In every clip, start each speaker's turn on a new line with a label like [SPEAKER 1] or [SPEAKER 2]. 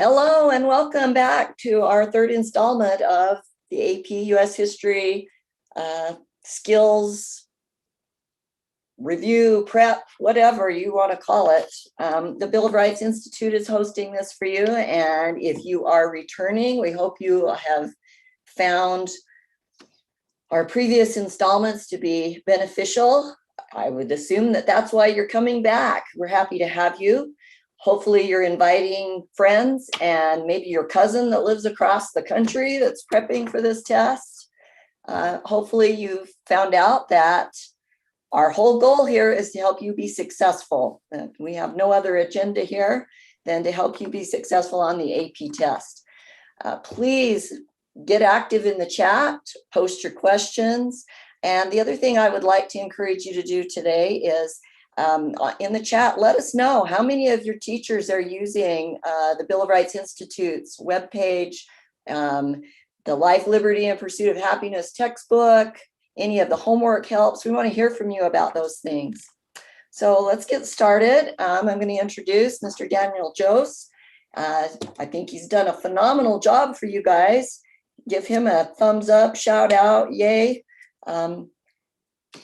[SPEAKER 1] Hello and welcome back to our third installment of the AP US History Skills Review, Prep, whatever you want to call it. The Bill of Rights Institute is hosting this for you, and if you are returning, we hope you have found our previous installments to be beneficial. I would assume that that's why you're coming back. We're happy to have you. Hopefully you're inviting friends and maybe your cousin that lives across the country that's prepping for this test. Hopefully you've found out that our whole goal here is to help you be successful. We have no other agenda here than to help you be successful on the AP test. Please get active in the chat, post your questions. And the other thing I would like to encourage you to do today is in the chat, let us know how many of your teachers are using the Bill of Rights Institute's webpage, the Life, Liberty, and Pursuit of Happiness textbook, any of the homework helps. We want to hear from you about those things. So let's get started. I'm going to introduce Mr. Daniel Jocz. I think he's done a phenomenal job for you guys. Give him a thumbs up, shout out, yay.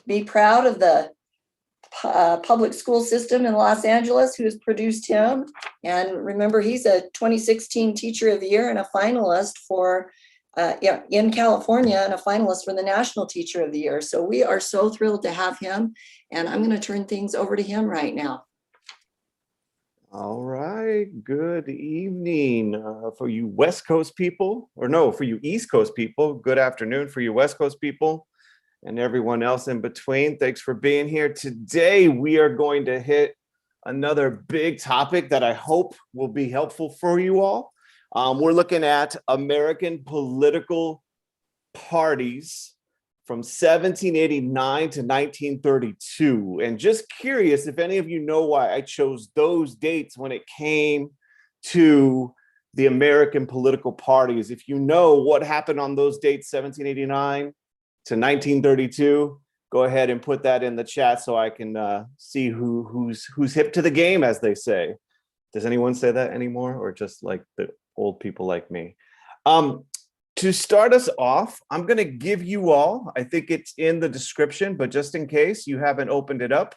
[SPEAKER 1] Be proud of the public school system in Los Angeles who's produced him. And remember, he's a 2016 Teacher of the Year and a finalist for in California and a finalist for the National Teacher of the Year. So we are so thrilled to have him, and I'm going to turn things over to him right now.
[SPEAKER 2] All right, good evening for you West Coast people, or no, for you East Coast people. Good afternoon for you West Coast people and everyone else in between. Thanks for being here. Today, we are going to hit another big topic that I hope will be helpful for you all. We're looking at American political parties from 1789 to 1932. And just curious if any of you know why I chose those dates when it came to the American political parties. If you know what happened on those dates, 1789 to 1932, go ahead and put that in the chat so I can see who's hip to the game, as they say. Does anyone say that anymore, or just like the old people like me? To start us off, I'm going to give you all, I think it's in the description, but just in case you haven't opened it up,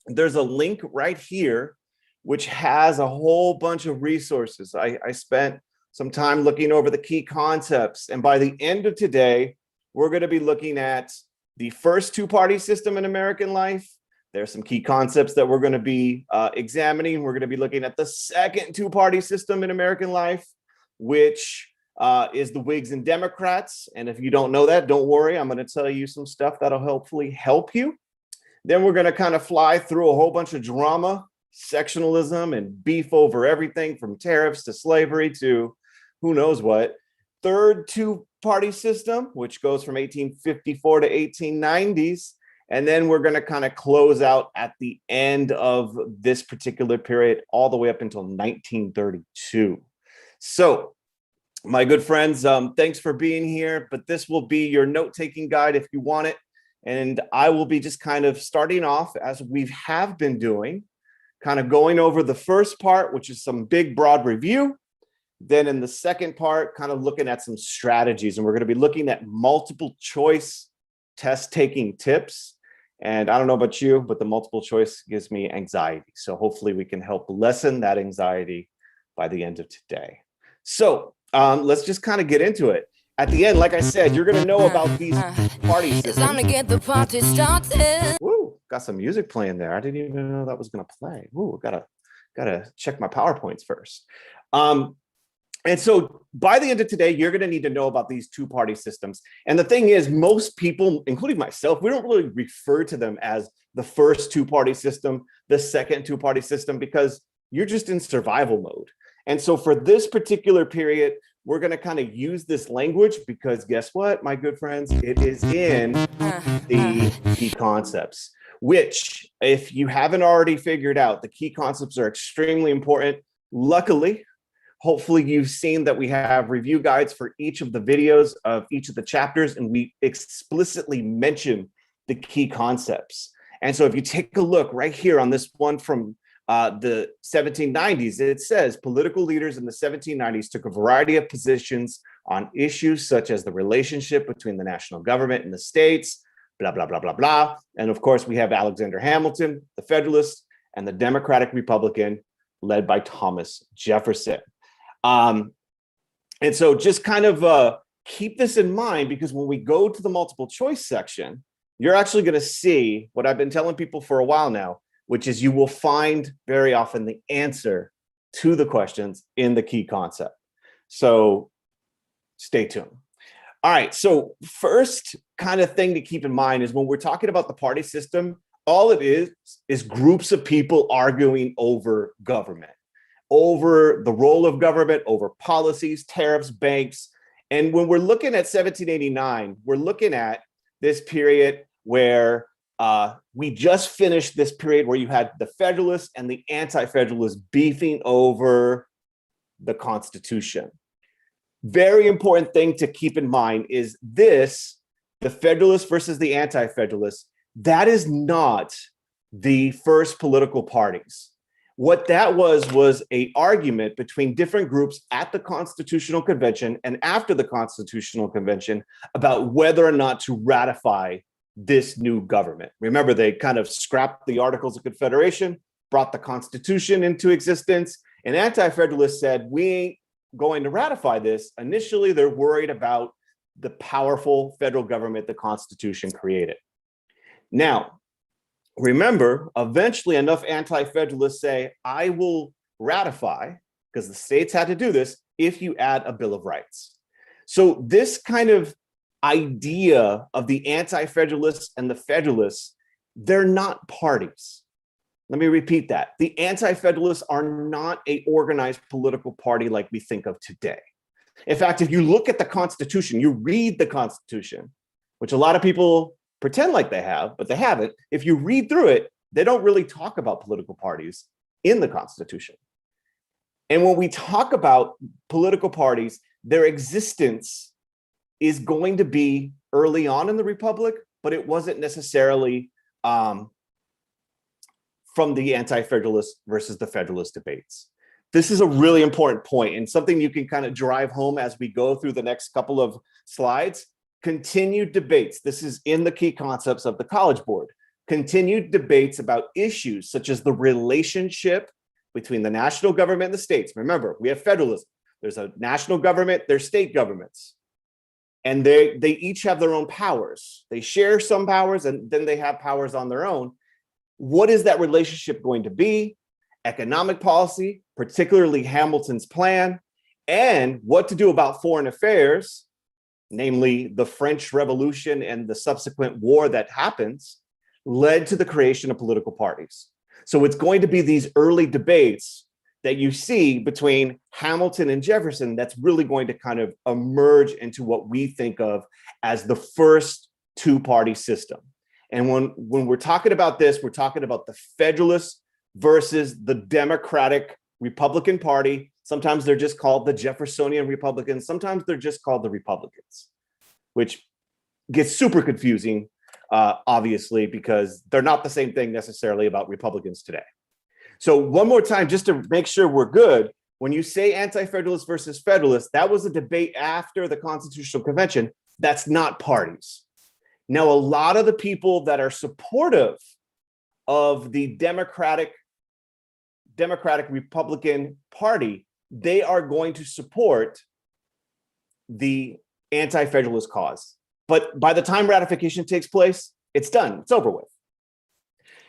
[SPEAKER 2] there's a link right here, which has a whole bunch of resources. I spent some time looking over the key concepts, and by the end of today, we're going to be looking at the first two-party system in American life. There's some key concepts that we're going to be examining. We're going to be looking at the second two-party system in American life, which is the Whigs and Democrats. And if you don't know that, don't worry. I'm going to tell you some stuff that'll hopefully help you. Then we're going to kind of fly through a whole bunch of drama, sectionalism, and beef over everything from tariffs to slavery to who knows what. Third two-party system, which goes from 1854 to 1890s. And then we're going to kind of close out at the end of this particular period, all the way up until 1932. So, my good friends, thanks for being here. But this will be your note-taking guide if you want it. And I will be just kind of starting off, as we have been doing, kind of going over the first part, which is some big, broad review. Then in the second part, kind of looking at some strategies. And we're going to be looking at multiple choice test taking tips. And I don't know about you, but the multiple choice gives me anxiety. So hopefully we can help lessen that anxiety by the end of today. So let's just kind of get into it. At the end, like I said, you're going to know about these party systems. It's time to get the party started. Woo, got some music playing there. I didn't even know that was going to play. Woo, gotta check my PowerPoints first. And so by the end of today, you're going to need to know about these two-party systems. And the thing is, most people, including myself, we don't really refer to them as the first two-party system, the second two-party system, because you're just in survival mode. And so for this particular period, we're going to kind of use this language because guess what, my good friends? It is in the key concepts, which if you haven't already figured out, the key concepts are extremely important. Luckily, hopefully you've seen that we have review guides for each of the videos of each of the chapters, and we explicitly mention the key concepts. And so if you take a look right here on this one from the 1790s, it says political leaders in the 1790s took a variety of positions on issues such as the relationship between the national government and the states, blah, blah, blah, blah, blah. And of course, we have Alexander Hamilton, the Federalist, and the Democratic Republican led by Thomas Jefferson. And so just kind of keep this in mind, because when we go to the multiple choice section, you're actually going to see what I've been telling people for a while now, which is you will find very often the answer to the questions in the key concept. So stay tuned. All right, so first kind of thing to keep in mind is when we're talking about the party system, all it is groups of people arguing over government, over the role of government, over policies, tariffs, banks. And when we're looking at 1789, we're looking at this period where we just finished this period where you had the Federalists and the Anti-Federalists beefing over the Constitution. Very important thing to keep in mind is this, the Federalists versus the Anti-Federalists, that is not the first political parties. What that was an argument between different groups at the Constitutional Convention and after the Constitutional Convention about whether or not to ratify this new government. Remember, they kind of scrapped the Articles of Confederation, brought the Constitution into existence, and Anti-Federalists said, we ain't going to ratify this. Initially, they're worried about the powerful federal government the Constitution created. Now, remember, eventually enough Anti-Federalists say, I will ratify, because the states had to do this, if you add a Bill of Rights. So this kind of idea of the Anti-Federalists and the Federalists, they're not parties. Let me repeat that. The Anti-Federalists are not an organized political party like we think of today. In fact, if you look at the Constitution, you read the Constitution, which a lot of people pretend like they have, but they haven't. If you read through it, they don't really talk about political parties in the Constitution. And when we talk about political parties, their existence is going to be early on in the Republic, but it wasn't necessarily from the Anti-Federalist versus the Federalist debates. This is a really important point and something you can kind of drive home as we go through the next couple of slides. Continued debates. This is in the key concepts of the College Board. Continued debates about issues such as the relationship between the national government and the states. Remember, we have federalism. There's a national government, there's state governments. And they each have their own powers. They share some powers and then they have powers on their own. What is that relationship going to be? Economic policy, particularly Hamilton's plan, and what to do about foreign affairs, namely the French Revolution and the subsequent war that happens, led to the creation of political parties. So it's going to be these early debates that you see between Hamilton and Jefferson that's really going to kind of emerge into what we think of as the first two-party system. And when we're talking about this, we're talking about the Federalists versus the Democratic Republican Party. Sometimes they're just called the Jeffersonian Republicans. Sometimes they're just called the Republicans, which gets super confusing, obviously, because they're not the same thing necessarily about Republicans today. So one more time, just to make sure we're good, when you say Anti-Federalist versus Federalist, that was a debate after the Constitutional Convention. That's not parties. Now, a lot of the people that are supportive of the Democratic Republican Party, they are going to support the Anti-Federalist cause. But by the time ratification takes place, it's done, it's over with.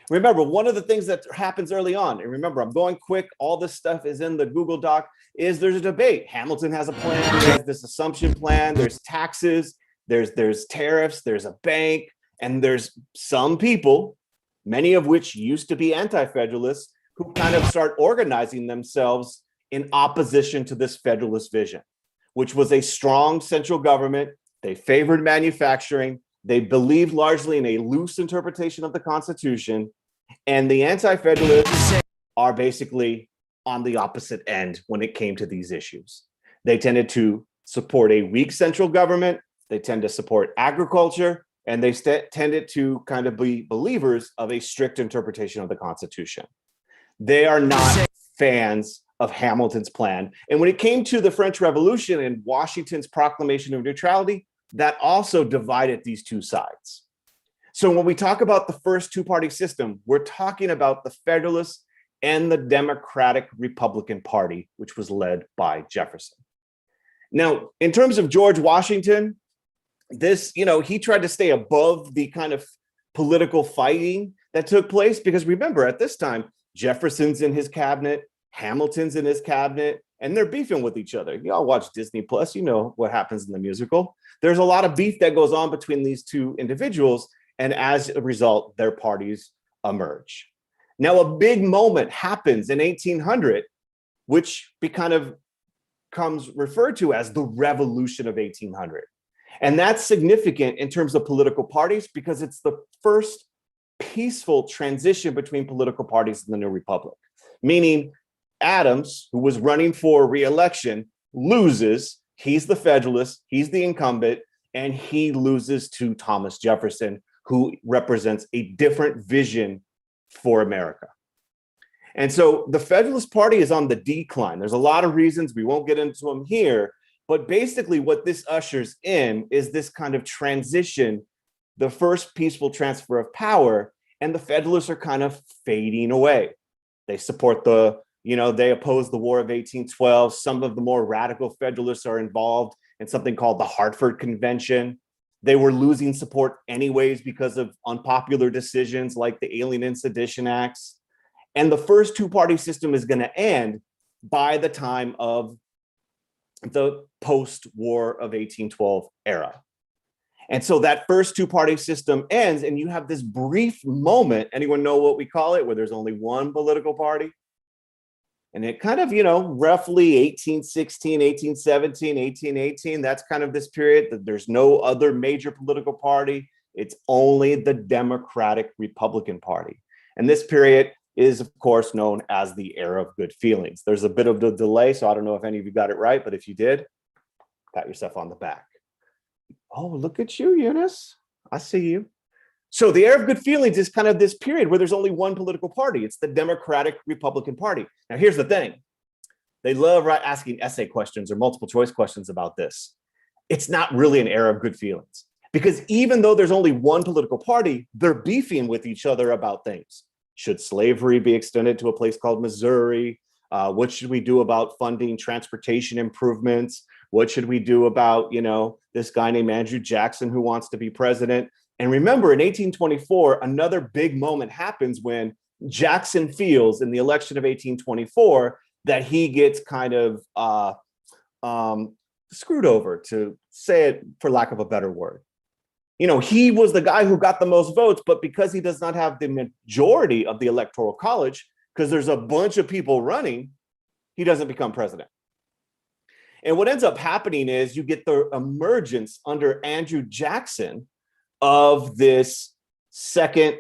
[SPEAKER 2] Remember, one of the things that happens early on, and remember, I'm going quick, all this stuff is in the Google Doc, is there's a debate. Hamilton has a plan, he has this assumption plan, there's taxes, there's tariffs, there's a bank, and there's some people, many of which used to be Anti-Federalists, who kind of start organizing themselves in opposition to this Federalist vision, which was a strong central government. They favored manufacturing. They believed largely in a loose interpretation of the Constitution. And the Anti-Federalists are basically on the opposite end when it came to these issues. They tended to support a weak central government. They tend to support agriculture, and they tended to kind of be believers of a strict interpretation of the Constitution. They are not fans of Hamilton's plan. And when it came to the French Revolution and Washington's proclamation of neutrality, that also divided these two sides. So when we talk about the first two-party system, we're talking about the Federalists and the Democratic Republican Party, which was led by Jefferson. Now, in terms of George Washington, this, he tried to stay above the kind of political fighting that took place, because remember, at this time, Jefferson's in his cabinet, Hamilton's in his cabinet, and they're beefing with each other. Y'all watch Disney Plus, you know what happens in the musical. There's a lot of beef that goes on between these two individuals, and as a result, their parties emerge. Now, a big moment happens in 1800, which comes referred to as the Revolution of 1800. And that's significant in terms of political parties because it's the first peaceful transition between political parties in the new republic. Meaning Adams, who was running for re-election, loses. He's the Federalist, he's the incumbent, and he loses to Thomas Jefferson, who represents a different vision for America. And so the Federalist Party is on the decline. There's a lot of reasons, we won't get into them here, but basically what this ushers in is this kind of transition, the first peaceful transfer of power, and the Federalists are kind of fading away. They support they oppose the War of 1812. Some of the more radical Federalists are involved in something called the Hartford Convention. They were losing support anyways because of unpopular decisions like the Alien and Sedition Acts. And the first two-party system is going to end by the time of the post-War of 1812 era. And so that first two-party system ends, and you have this brief moment, anyone know what we call it, where there's only one political party? And it kind of, roughly 1816, 1817, 1818, that's kind of this period that there's no other major political party. It's only the Democratic Republican Party. And this period is, of course, known as the era of good feelings. There's a bit of a delay, so I don't know if any of you got it right, but if you did, pat yourself on the back. Oh, look at you, Eunice. I see you. So the era of good feelings is kind of this period where there's only one political party. It's the Democratic Republican Party. Now, here's the thing. They love asking essay questions or multiple choice questions about this. It's not really an era of good feelings because even though there's only one political party, they're beefing with each other about things. Should slavery be extended to a place called Missouri? What should we do about funding transportation improvements? What should we do about, this guy named Andrew Jackson who wants to be president? And remember, in 1824, another big moment happens when Jackson feels in the election of 1824 that he gets kind of screwed over, to say it for lack of a better word. He was the guy who got the most votes, but because he does not have the majority of the Electoral College, because there's a bunch of people running, he doesn't become president. And what ends up happening is you get the emergence under Andrew Jackson of this second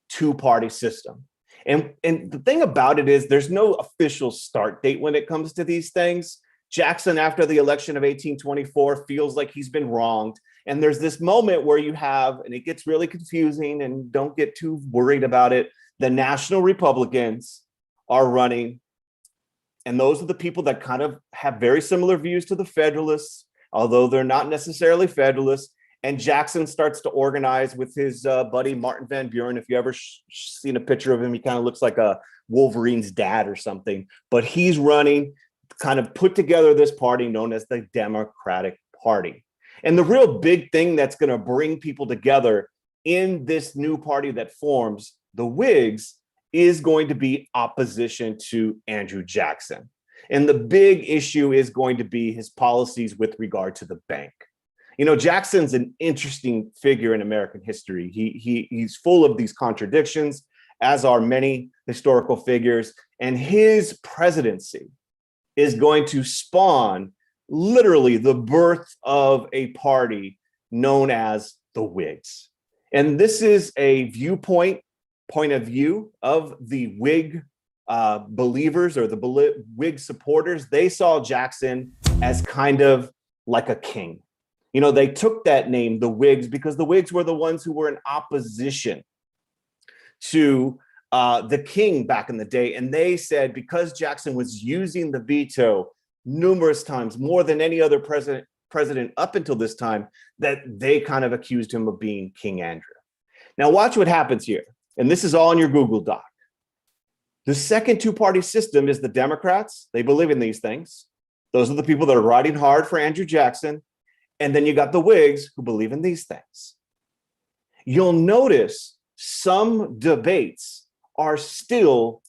[SPEAKER 2] two-party system. And the thing about it is there's no official start date when it comes to these things. Jackson, after the election of 1824, feels like he's been wronged. And there's this moment where you have, and it gets really confusing, and don't get too worried about it, the National Republicans are running. And those are the people that kind of have very similar views to the Federalists, although they're not necessarily Federalists. And Jackson starts to organize with his buddy Martin Van Buren. If you ever seen a picture of him, he kind of looks like a Wolverine's dad or something. But he's running, kind of put together this party known as the Democratic Party. And the real big thing that's going to bring people together in this new party that forms, the Whigs, is going to be opposition to Andrew Jackson. And the big issue is going to be his policies with regard to the bank. Jackson's an interesting figure in American history. He's full of these contradictions, as are many historical figures. And his presidency is going to spawn literally the birth of a party known as the Whigs. And this is a point of view of the Whig believers or the Whig supporters. They saw Jackson as kind of like a king. They took that name, the Whigs, because the Whigs were the ones who were in opposition to the king back in the day. And they said because Jackson was using the veto numerous times, more than any other president up until this time, that they kind of accused him of being King Andrew. Now watch what happens here. And this is all in your Google Doc. The second two-party system is the Democrats. They believe in these things. Those are the people that are riding hard for Andrew Jackson. And then you got the Whigs who believe in these things. You'll notice some debates are still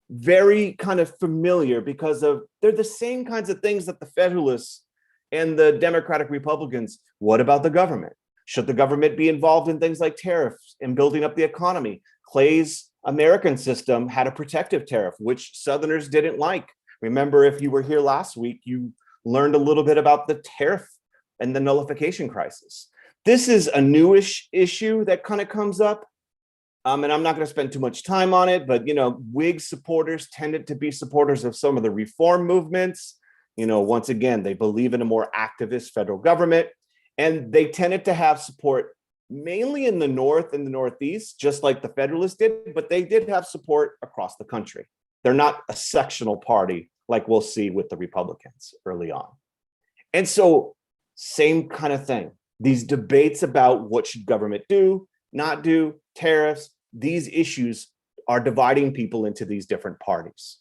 [SPEAKER 2] very kind of familiar because they're the same kinds of things that the Federalists and the Democratic Republicans. What about the government? Should the government be involved in things like tariffs and building up the economy? Clay's American system had a protective tariff, which Southerners didn't like. Remember, if you were here last week, you learned a little bit about the tariff and the nullification crisis. This is a newish issue that kind of comes up. And I'm not going to spend too much time on it, but, Whig supporters tended to be supporters of some of the reform movements. Once again, they believe in a more activist federal government, and they tended to have support mainly in the North and the Northeast, just like the Federalists did, but they did have support across the country. They're not a sectional party like we'll see with the Republicans early on. And so same kind of thing. These debates about what should government do, not do, tariffs, these issues are dividing people into these different parties.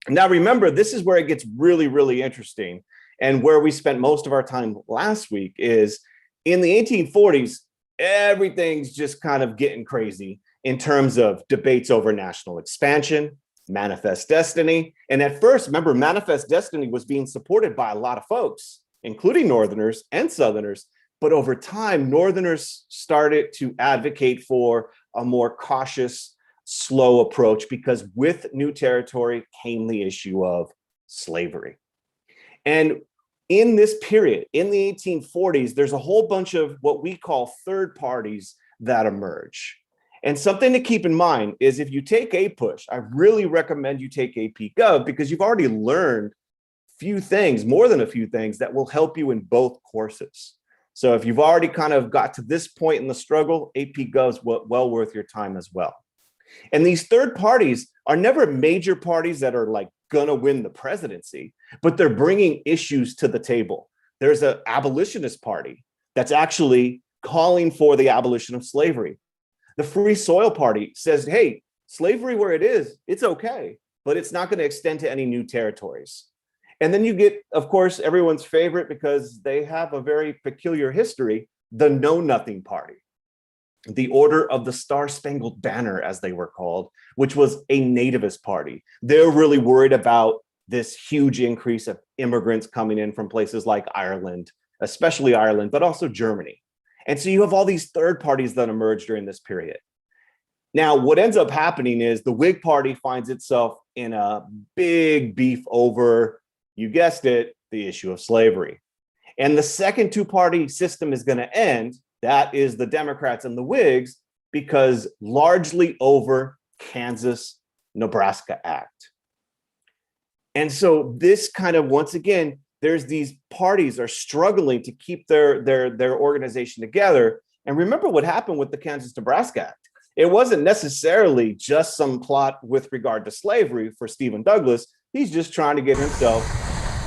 [SPEAKER 2] Now, remember, this is where it gets really, really interesting. And where we spent most of our time last week is in the 1840s, everything's just kind of getting crazy in terms of debates over national expansion, manifest destiny. And at first, remember, manifest destiny was being supported by a lot of folks, including Northerners and Southerners. But over time, Northerners started to advocate for a more cautious, slow approach because with new territory came the issue of slavery. And in this period, in the 1840s, there's a whole bunch of what we call third parties that emerge. And something to keep in mind is if you take APUSH, I really recommend you take AP Gov because you've already learned few things, more than a few things that will help you in both courses. So if you've already kind of got to this point in the struggle, AP Gov's well worth your time as well. And these third parties are never major parties that are like gonna win the presidency, but they're bringing issues to the table. There's an abolitionist party that's actually calling for the abolition of slavery. The Free Soil Party says, hey, slavery where it is, it's okay, but it's not gonna extend to any new territories. And then you get, of course, everyone's favorite because they have a very peculiar history, the Know Nothing Party. The Order of the Star-Spangled Banner, as they were called, which was a nativist party. They're really worried about this huge increase of immigrants coming in from places like Ireland, especially Ireland, but also Germany. And so you have all these third parties that emerge during this period. Now, what ends up happening is the Whig Party finds itself in a big beef over, you guessed it, the issue of slavery. And the second two-party system is going to end. That is the Democrats and the Whigs, because largely over Kansas-Nebraska Act. And so this kind of, once again, there's these parties are struggling to keep their organization together. And remember what happened with the Kansas-Nebraska Act. It wasn't necessarily just some plot with regard to slavery for Stephen Douglas. He's just trying to get himself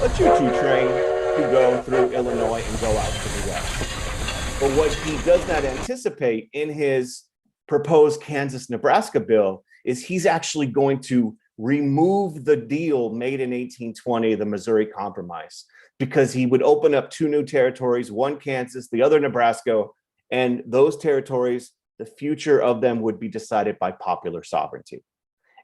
[SPEAKER 2] a choo-choo train to go through Illinois and go out to the west. But what he does not anticipate in his proposed Kansas-Nebraska bill is he's actually going to remove the deal made in 1820, the Missouri Compromise, because he would open up two new territories, one Kansas, the other Nebraska, and those territories, the future of them would be decided by popular sovereignty.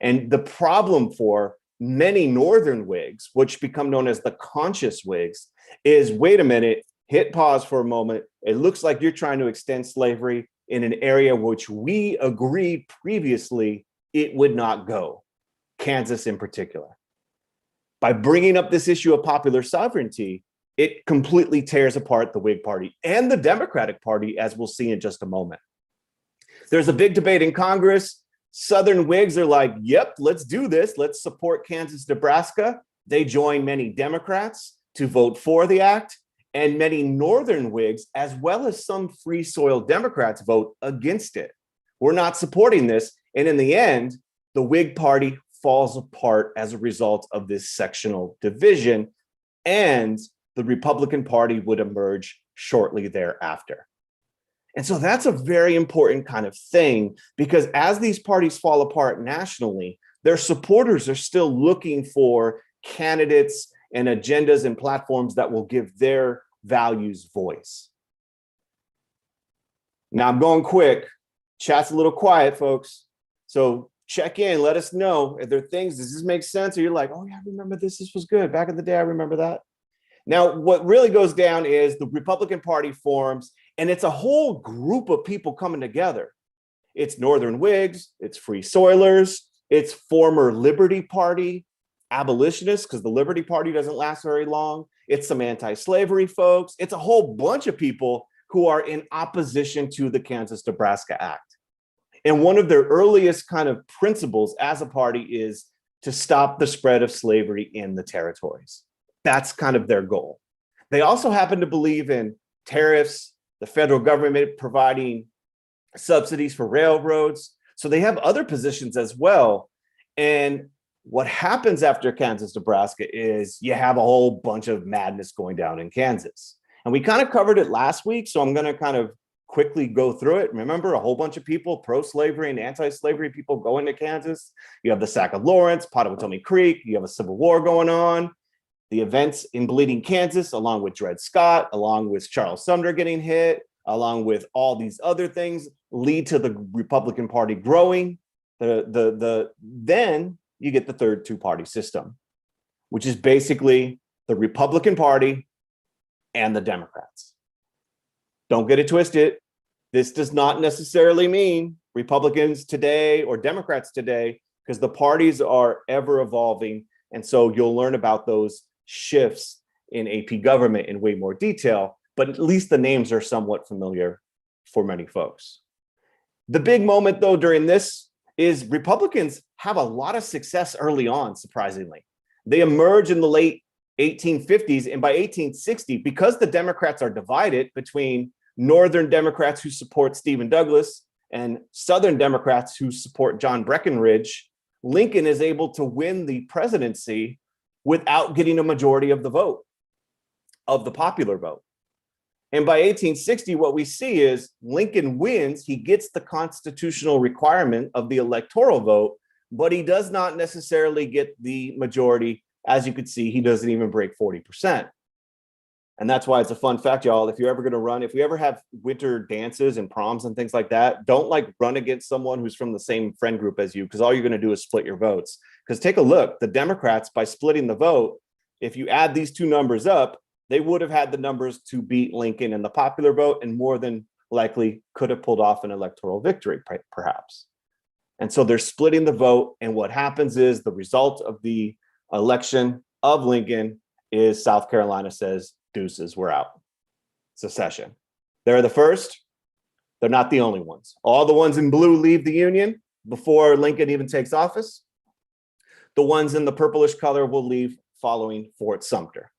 [SPEAKER 2] And the problem for many Northern Whigs, which become known as the conscious Whigs, is, wait a minute, hit pause for a moment. It looks like you're trying to extend slavery in an area which we agreed previously it would not go, Kansas in particular. By bringing up this issue of popular sovereignty, it completely tears apart the Whig Party and the Democratic Party, as we'll see in just a moment. There's a big debate in Congress. Southern Whigs are like, yep, let's do this. Let's support Kansas-Nebraska. They join many Democrats to vote for the act. And many Northern Whigs, as well as some Free Soil Democrats, vote against it. We're not supporting this. And in the end, the Whig Party falls apart as a result of this sectional division, and the Republican Party would emerge shortly thereafter. And so that's a very important kind of thing, because as these parties fall apart nationally, their supporters are still looking for candidates and agendas and platforms that will give their values voice. Now I'm going quick. Chat's a little quiet, folks. So check in, let us know if there are things, does this make sense? Or you're like, oh yeah, I remember this, this was good. Back in the day, I remember that. Now, what really goes down is the Republican Party forms, and it's a whole group of people coming together. It's Northern Whigs, it's Free Soilers, it's former Liberty Party abolitionists, because the Liberty Party doesn't last very long. It's some anti-slavery folks. It's a whole bunch of people who are in opposition to the Kansas-Nebraska Act. And one of their earliest kind of principles as a party is to stop the spread of slavery in the territories. That's kind of their goal. They also happen to believe in tariffs, the federal government providing subsidies for railroads. So they have other positions as well. And what happens after Kansas, Nebraska is you have a whole bunch of madness going down in Kansas. And we kind of covered it last week, so I'm going to kind of quickly go through it. Remember, a whole bunch of people, pro-slavery and anti-slavery people, go into Kansas. You have the sack of Lawrence, Pottawatomie Creek. You have a civil war going on. The events in Bleeding, Kansas, along with Dred Scott, along with Charles Sumner getting hit, along with all these other things, lead to the Republican Party growing. Then you get the third two-party system, which is basically the Republican Party and the Democrats. Don't get it twisted. This does not necessarily mean Republicans today or Democrats today, because the parties are ever evolving. And so you'll learn about those shifts in AP government in way more detail, but at least the names are somewhat familiar for many folks. The big moment, though, during this is Republicans have a lot of success early on, surprisingly. They emerge in the late 1850s, and by 1860, because the Democrats are divided between Northern Democrats who support Stephen Douglas and Southern Democrats who support John Breckinridge, Lincoln is able to win the presidency without getting a majority of the vote, of the popular vote. And by 1860, what we see is Lincoln wins. He gets the constitutional requirement of the electoral vote, but he does not necessarily get the majority. As you could see, he doesn't even break 40%. And that's why it's a fun fact, y'all. If you're ever going to run, if we ever have winter dances and proms and things like that, don't like run against someone who's from the same friend group as you, because all you're going to do is split your votes. Because take a look, the Democrats, by splitting the vote, if you add these two numbers up, they would have had the numbers to beat Lincoln in the popular vote, and more than likely could have pulled off an electoral victory, perhaps. And so they're splitting the vote. And what happens is the result of the election of Lincoln is South Carolina says, deuces, we're out. Secession. They're the first. They're not the only ones. All the ones in blue leave the Union before Lincoln even takes office. The ones in the purplish color will leave following Fort Sumter.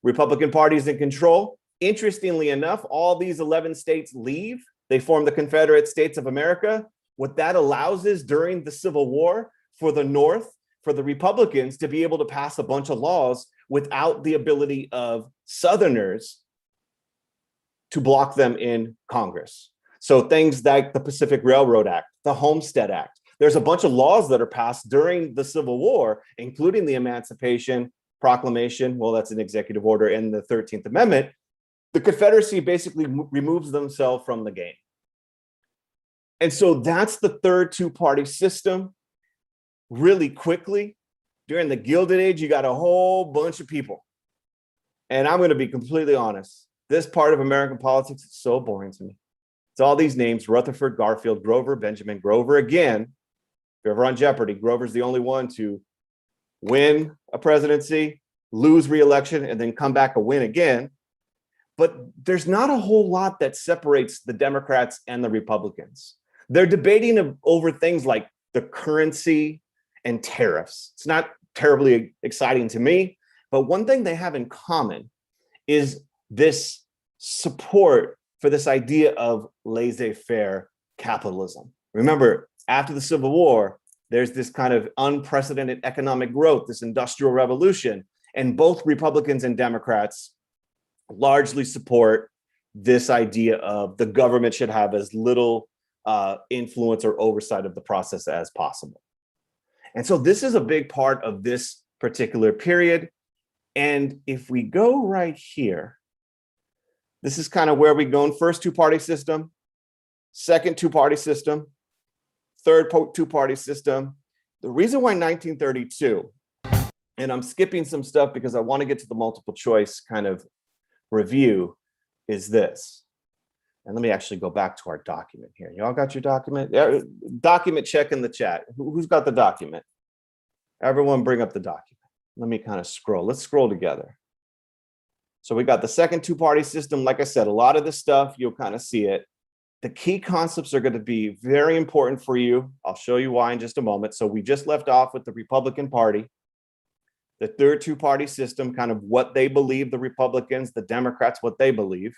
[SPEAKER 2] Republican Party is in control. Interestingly enough, all these 11 states leave. They form the Confederate States of America. What that allows is during the Civil War for the North, for the Republicans to be able to pass a bunch of laws without the ability of Southerners to block them in Congress. So things like the Pacific Railroad Act, the Homestead Act. There's a bunch of laws that are passed during the Civil War, including the Emancipation Proclamation. Well, that's an executive order, and the 13th Amendment. The Confederacy basically removes themselves from the game. And so that's the third two-party system. Really quickly, during the Gilded Age, you got a whole bunch of people. And I'm going to be completely honest. This part of American politics is so boring to me. It's all these names: Rutherford, Garfield, Grover, Benjamin, Grover. Again, if you're ever on Jeopardy, Grover's the only one to win a presidency, lose re-election, and then come back and win again. But there's not a whole lot that separates the Democrats and the Republicans. They're debating over things like the currency and tariffs. It's not terribly exciting to me, but one thing they have in common is this support for this idea of laissez-faire capitalism. Remember, after the Civil War, There's this kind of unprecedented economic growth, this industrial revolution, and both Republicans and Democrats largely support this idea of the government should have as little influence or oversight of the process as possible. And so this is a big part of this particular period. And if we go right here, this is kind of where we go in first two-party system, second two-party system, third two-party system. The reason why 1932, and I'm skipping some stuff because I want to get to the multiple choice kind of review, is this. And let me actually go back to our document here. Y'all got your document? Yeah, document check in the chat. Who's got the document? Everyone bring up the document. Let me kind of scroll. Let's scroll together. So we got the second two-party system. Like I said, a lot of this stuff, you'll kind of see it. The key concepts are going to be very important for you. I'll show you why in just a moment. So we just left off with the Republican Party, the third two-party system, kind of what they believe, the Republicans, the Democrats, what they believe.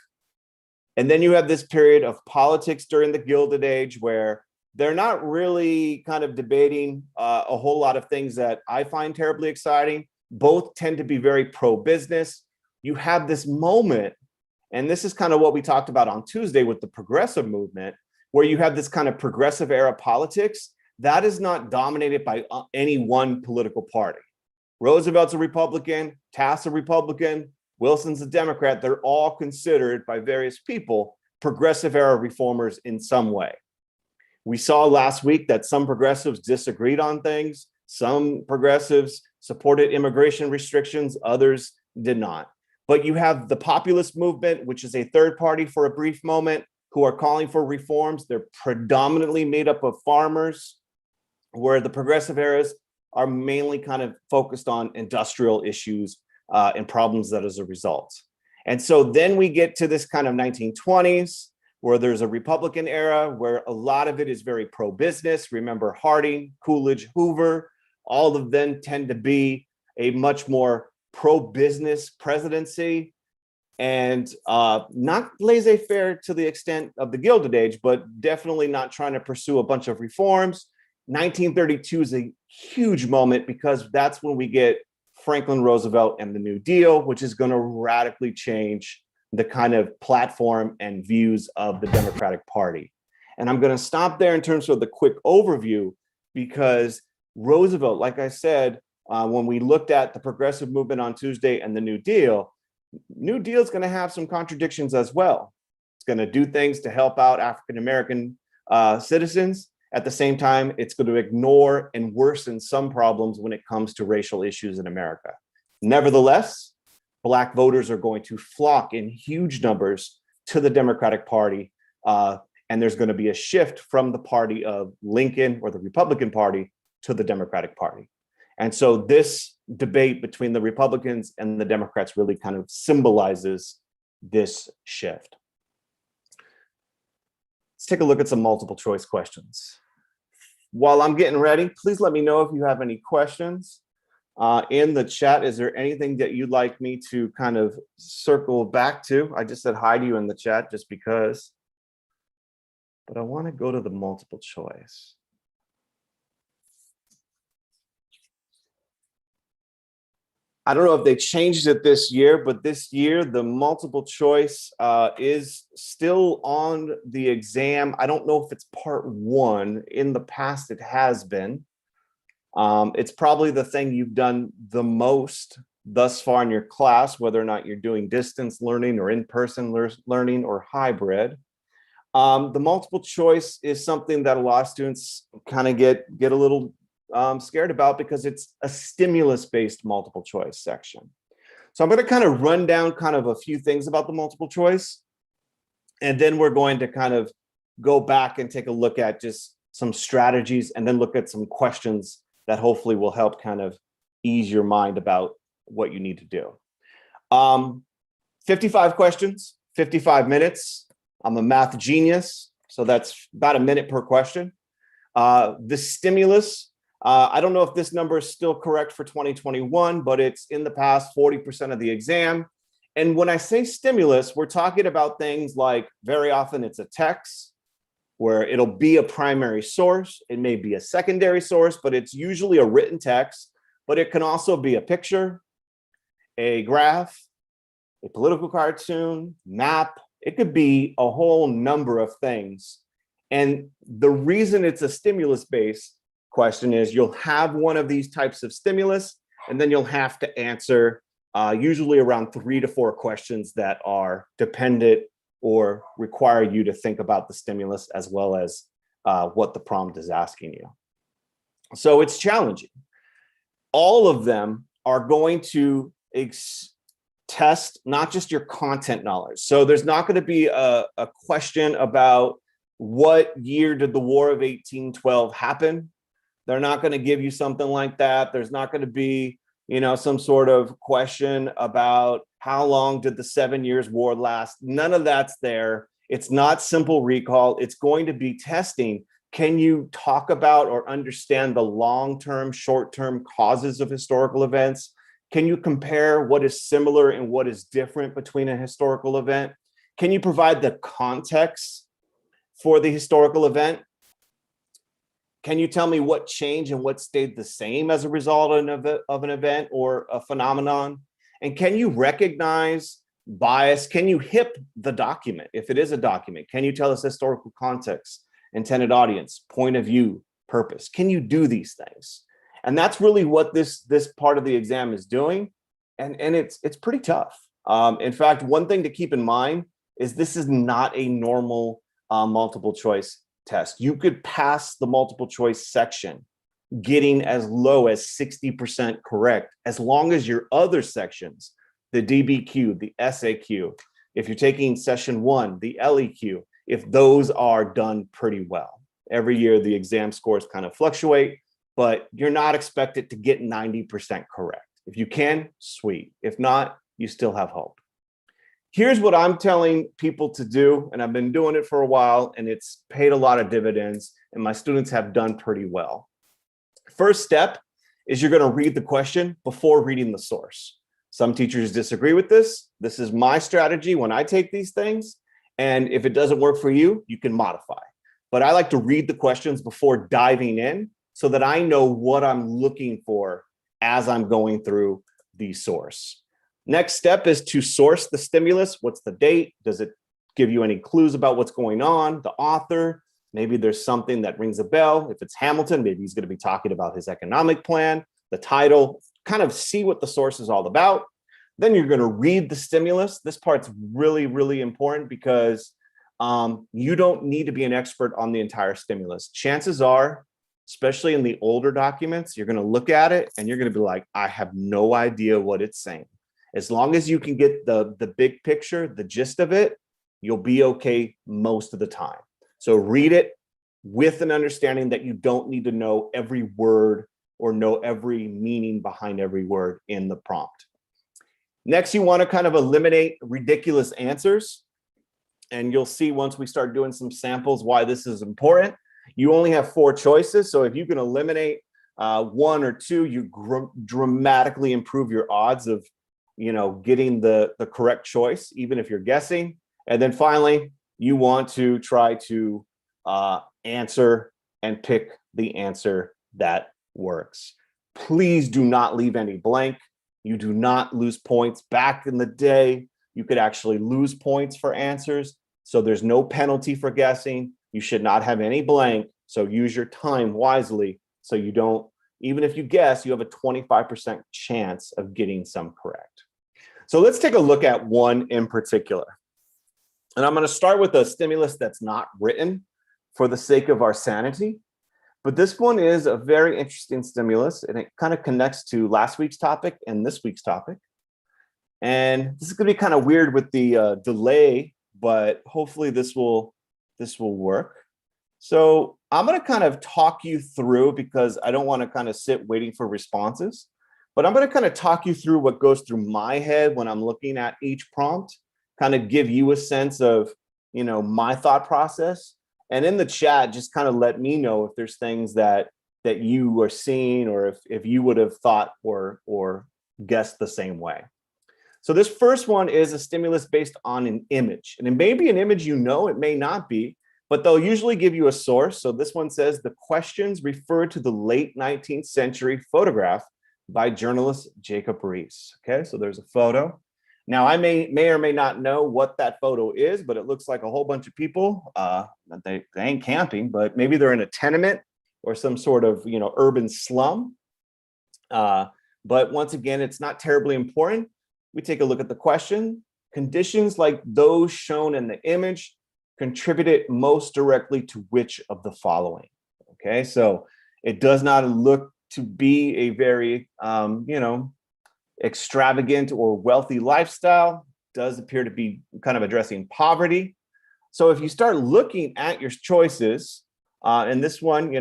[SPEAKER 2] And then you have this period of politics during the Gilded Age where they're not really kind of debating a whole lot of things that I find terribly exciting. Both tend to be very pro-business. You have this moment, and this is kind of what we talked about on Tuesday with the progressive movement, where you have this kind of progressive era politics that is not dominated by any one political party. Roosevelt's a Republican, Taft's a Republican, Wilson's a Democrat. They're all considered by various people progressive era reformers in some way. We saw last week that some progressives disagreed on things. Some progressives supported immigration restrictions, others did not. But you have the populist movement, which is a third party for a brief moment, who are calling for reforms. They're predominantly made up of farmers, where the progressive eras are mainly kind of focused on industrial issues and problems that as a result. And so then we get to this kind of 1920s, where there's a Republican era where a lot of it is very pro-business. Remember Harding, Coolidge, Hoover, all of them tend to be a much more pro-business presidency, and not laissez-faire to the extent of the Gilded Age, but definitely not trying to pursue a bunch of reforms. 1932 is a huge moment because that's when we get Franklin Roosevelt and the New Deal, which is going to radically change the kind of platform and views of the Democratic Party. And I'm going to stop there in terms of the quick overview, because Roosevelt, like I said, when we looked at the progressive movement on Tuesday and the New Deal is going to have some contradictions as well. It's going to do things to help out African-American citizens. At the same time, it's going to ignore and worsen some problems when it comes to racial issues in America. Nevertheless, Black voters are going to flock in huge numbers to the Democratic Party, and there's going to be a shift from the party of Lincoln or the Republican Party to the Democratic Party. And so this debate between the Republicans and the Democrats really kind of symbolizes this shift. Let's take a look at some multiple choice questions. While I'm getting ready, please let me know if you have any questions. In the chat, is there anything that you'd like me to kind of circle back to? I just said hi to you in the chat just because, but I want to go to the multiple choice. I don't know if they changed it this year, but this year the multiple choice is still on the exam. I don't know if it's part one. In the past, it has been. It's probably the thing you've done the most thus far in your class, whether or not you're doing distance learning or in-person learning or hybrid. The multiple choice is something that a lot of students kind of get a little scared about because it's a stimulus-based multiple choice section. So I'm going to kind of run down kind of a few things about the multiple choice, and then we're going to kind of go back and take a look at just some strategies and then look at some questions that hopefully will help kind of ease your mind about what you need to do. 55 questions, 55 minutes. I'm a math genius, so that's about a minute per question. The stimulus, I don't know if this number is still correct for 2021, but it's in the past 40% of the exam. And when I say stimulus, we're talking about things like very often it's a text, where it'll be a primary source. It may be a secondary source, but it's usually a written text, but it can also be a picture, a graph, a political cartoon, map. It could be a whole number of things. And the reason it's a stimulus-based question is you'll have one of these types of stimulus, and then you'll have to answer usually around 3 to 4 questions that are dependent or require you to think about the stimulus as well as what the prompt is asking you. So it's challenging. All of them are going to test not just your content knowledge. So there's not going to be a question about what year did the War of 1812 happen. They're not going to give you something like that. There's not going to be, some sort of question about how long did the 7 Years' War last. None of that's there. It's not simple recall. It's going to be testing. Can you talk about or understand the long-term, short-term causes of historical events? Can you compare what is similar and what is different between a historical event? Can you provide the context for the historical event? Can you tell me what changed and what stayed the same as a result of an event or a phenomenon? And can you recognize bias? Can you hip the document? If it is a document, can you tell us historical context, intended audience, point of view, purpose? Can you do these things? And that's really what this part of the exam is doing. And it's pretty tough. In fact, one thing to keep in mind is this is not a normal multiple choice test. You could pass the multiple choice section getting as low as 60% correct, as long as your other sections, the DBQ, the SAQ, if you're taking session 1, the LEQ, if those are done pretty well. Every year the exam scores kind of fluctuate, but you're not expected to get 90% correct. If you can, sweet. If not, you still have hope. Here's what I'm telling people to do, and I've been doing it for a while, and it's paid a lot of dividends, and my students have done pretty well. First step is you're going to read the question before reading the source. Some teachers disagree with this. This is my strategy when I take these things, and if it doesn't work for you, you can modify. But I like to read the questions before diving in so that I know what I'm looking for as I'm going through the source. Next step is to source the stimulus. What's the date? Does it give you any clues about what's going on? The author, maybe there's something that rings a bell. If it's Hamilton, maybe he's going to be talking about his economic plan. The title, kind of see what the source is all about. Then you're going to read the stimulus. This part's really, really important because you don't need to be an expert on the entire stimulus. Chances are, especially in the older documents, you're going to look at it and you're going to be like, I have no idea what it's saying. As long as you can get the big picture, the gist of it, you'll be okay most of the time. So read it with an understanding that you don't need to know every word or know every meaning behind every word in the prompt. Next, you want to kind of eliminate ridiculous answers. And you'll see once we start doing some samples why this is important. You only have 4 choices. So if you can eliminate 1 or 2, you dramatically improve your odds of getting the correct choice, even if you're guessing. And then finally, you want to try to answer and pick the answer that works. Please do not leave any blank. You do not lose points. Back in the day, you could actually lose points for answers. So there's no penalty for guessing. You should not have any blank. So use your time wisely so you don't, even if you guess, you have a 25% chance of getting some correct. So let's take a look at one in particular. And I'm going to start with a stimulus that's not written for the sake of our sanity. But this one is a very interesting stimulus, and it kind of connects to last week's topic and this week's topic. And this is going to be kind of weird with the delay, but hopefully this will work. So I'm going to kind of talk you through, because I don't want to kind of sit waiting for responses, but I'm going to kind of talk you through what goes through my head when I'm looking at each prompt, kind of give you a sense of, my thought process. And in the chat, just kind of let me know if there's things that you are seeing, or if you would have thought or guessed the same way. So this first one is a stimulus based on an image. And it may be an image it may not be, but they'll usually give you a source. So this one says the questions refer to the late 19th century photograph by journalist Jacob Riis. Okay, so there's a photo. Now I may or may not know what that photo is, but it looks like a whole bunch of people. They ain't camping, but maybe they're in a tenement or some sort of urban slum. But once again, it's not terribly important. We take a look at the question. Conditions like those shown in the image contributed most directly to which of the following? Okay, so it does not look to be a very, extravagant or wealthy lifestyle. Does appear to be kind of addressing poverty. So if you start looking at your choices, and this one,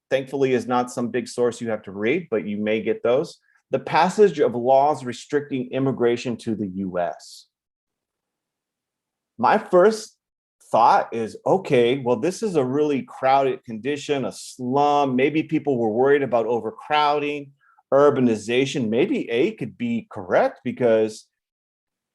[SPEAKER 2] thankfully is not some big source you have to read, but you may get those. The passage of laws restricting immigration to the US. My first thought is, okay, well, this is a really crowded condition, a slum. Maybe people were worried about overcrowding, urbanization. Maybe A could be correct because,